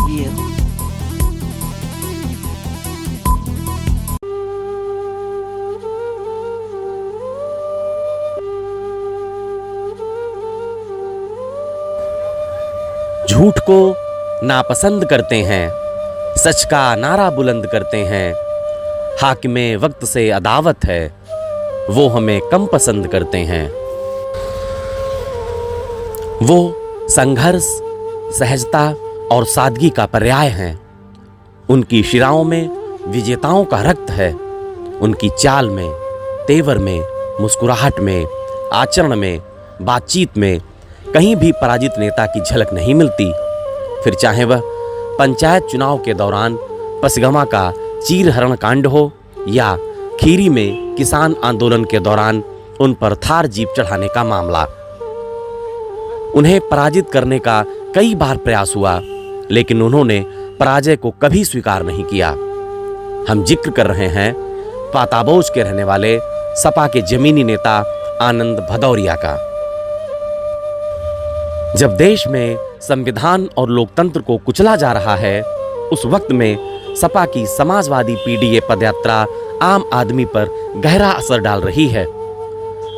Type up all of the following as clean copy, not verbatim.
year. झूठ को नापसंद करते हैं, सच का नारा बुलंद करते हैं। हाकिमे वक्त से अदावत है, वो हमें कम पसंद करते हैं। वो संघर्ष, सहजता और सादगी का पर्याय हैं। उनकी शिराओं में विजेताओं का रक्त है। उनकी चाल में, तेवर में, मुस्कुराहट में, आचरण में, बातचीत में कहीं भी पराजित नेता की झलक नहीं मिलती। फिर चाहे वह पंचायत चुनाव के दौरान पसगमा का चीरहरण कांड हो या खीरी में किसान आंदोलन के दौरान उन पर थार जीप चढ़ाने का मामला। उन्हें पराजित करने का कई बार प्रयास हुआ, लेकिन उन्होंने पराजय को कभी स्वीकार नहीं किया। हम जिक्र कर रहे हैं पाताबोझ के रहने वाले सपा के जमीनी नेता आनंद भदौरिया का। जब देश में संविधान और लोकतंत्र को कुचला जा रहा है, उस वक्त में सपा की समाजवादी पीडीए पदयात्रा आम आदमी पर गहरा असर डाल रही है।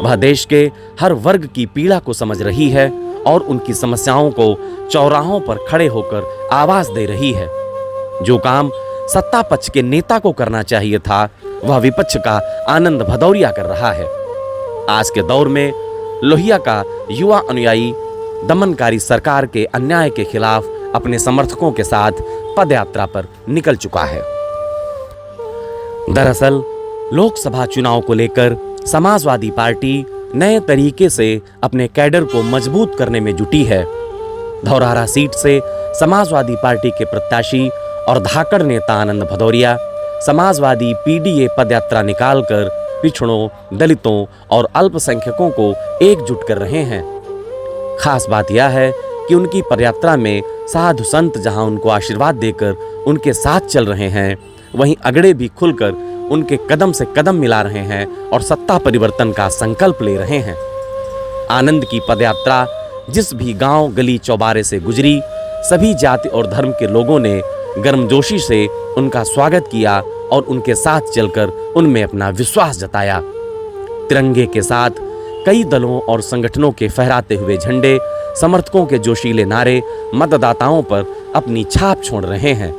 वह देश के हर वर्ग की पीड़ा को समझ रही है और उनकी समस्याओं को चौराहों पर खड़े होकर आवाज दे रही है। जो काम सत्ता पक्ष के नेता को करना चाहिए था, वह विपक्ष का आनंद भदौरिया कर रहा है। आज के दौर में लोहिया का युवा अनुयायी दमनकारी सरकार के अन्याय के खिलाफ अपने समर्थकों के साथ पदयात्रा पर निकल चुका है। दरअसल लोकसभा चुनाव को लेकर समाजवादी पार्टी नए तरीके से अपने कैडर को मजबूत करने में जुटी है। धौरहरा सीट से समाजवादी पार्टी के प्रत्याशी और धाकड़ नेता आनंद भदौरिया समाजवादी पीडीए पदयात्रा निकालकर पिछड़ों, दलितों और अल्पसंख्यकों को एकजुट कर रहे हैं। खास बात यह है कि उनकी पदयात्रा में साधु संत जहां उनको आशीर्वाद देकर उनके साथ चल रहे हैं, वहीं अगड़े भी खुलकर उनके कदम से कदम मिला रहे हैं और सत्ता परिवर्तन का संकल्प ले रहे हैं। आनंद की पदयात्रा जिस भी गांव, गली, चौबारे से गुजरी, सभी जाति और धर्म के लोगों ने गर्मजोशी से उनका स्वागत किया और उनके साथ चलकर उनमें अपना विश्वास जताया। तिरंगे के साथ कई दलों और संगठनों के फहराते हुए झंडे, समर्थकों के जोशीले नारे मतदाताओं पर अपनी छाप छोड़ रहे हैं।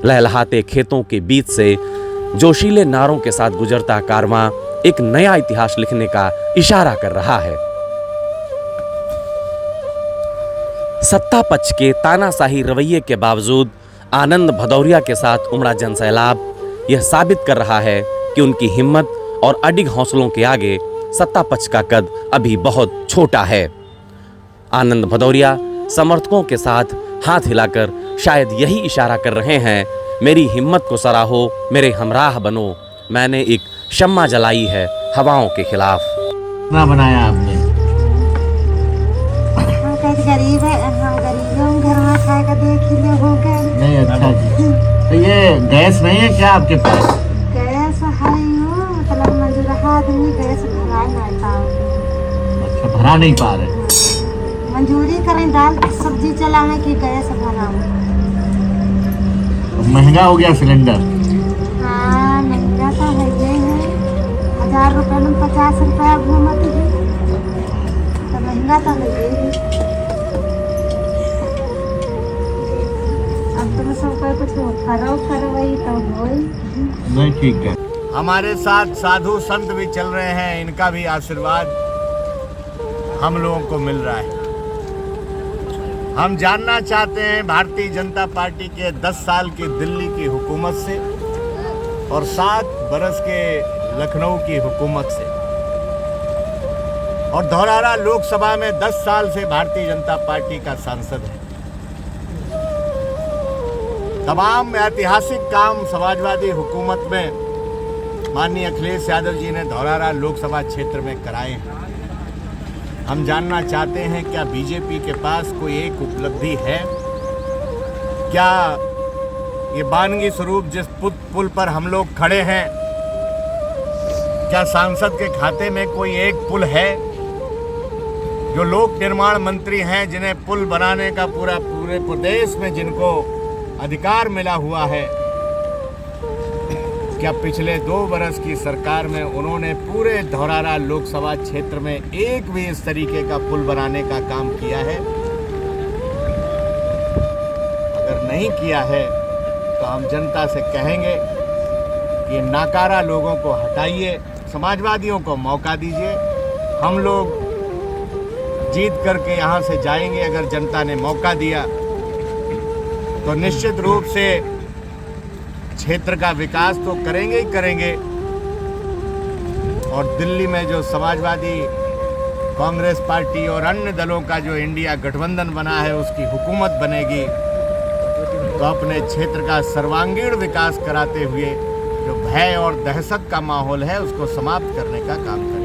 लहलहाते खेतों के बीच से जोशीले नारों के साथ गुजरता कारवां एक नया इतिहास लिखने का इशारा कर रहा है। सत्ता पक्ष के तानाशाही रवैये के बावजूद आनंद भदौरिया के साथ उमड़ा जनसैलाब यह साबित कर रहा है कि उनकी हिम्मत और अडिग हौसलों के आगे सत्ता पक्ष का कद अभी बहुत छोटा है। आनंद भदौरिया समर्थकों के साथ हाथ हिलाकर शायद यही इशारा कर रहे हैं, मेरी हिम्मत को सराहो, मेरे हमराह बनो, मैंने एक शम्मा जलाई है हवाओं के खिलाफ। कितना बनाया आपने? हम गरीब है, हम गरीबों घर में खाए का देख ही होगा। नहीं, अच्छा जी। तो ये गैस नहीं है क्या आपके पास? गैस है मतलब मंजूर आदमी गैस भरा नहीं पाओ। अच्छा, भरा नहीं पा रहे। मंजूरी करें दाल सब्जी चलाने की गैस भरा। महंगा हो गया सिलेंडर। हाँ, महंगा तो है, ये है 1000 रुपये में 50 रुपया घूमत है, तो महंगा तो है ये। अब तुम सबको कुछ करो करवाई तो होई नहीं, ठीक है। हमारे साथ साधु संत भी चल रहे हैं, इनका भी आशीर्वाद हम लोगों को मिल रहा है। हम जानना चाहते हैं भारतीय जनता पार्टी के 10 साल की दिल्ली की हुकूमत से और 7 बरस के लखनऊ की हुकूमत से, और धौरहरा लोकसभा में 10 साल से भारतीय जनता पार्टी का सांसद है। तमाम ऐतिहासिक काम समाजवादी हुकूमत में माननीय अखिलेश यादव जी ने धौरहरा लोकसभा क्षेत्र में कराए हैं। हम जानना चाहते हैं, क्या बीजेपी के पास कोई एक उपलब्धि है? क्या ये बानगी स्वरूप जिस पुल पर हम लोग खड़े हैं, क्या सांसद के खाते में कोई एक पुल है? जो लोक निर्माण मंत्री हैं, जिन्हें पुल बनाने का पूरे प्रदेश में जिनको अधिकार मिला हुआ है, क्या पिछले 2 वर्ष की सरकार में उन्होंने पूरे धौरारा लोकसभा क्षेत्र में एक भी इस तरीके का पुल बनाने का काम किया है? अगर नहीं किया है तो हम जनता से कहेंगे कि नाकारा लोगों को हटाइए, समाजवादियों को मौका दीजिए। हम लोग जीत करके यहाँ से जाएंगे। अगर जनता ने मौका दिया तो निश्चित रूप से क्षेत्र का विकास तो करेंगे ही करेंगे, और दिल्ली में जो समाजवादी कांग्रेस पार्टी और अन्य दलों का जो इंडिया गठबंधन बना है उसकी हुकूमत बनेगी, तो अपने क्षेत्र का सर्वांगीण विकास कराते हुए जो भय और दहशत का माहौल है उसको समाप्त करने का काम करें।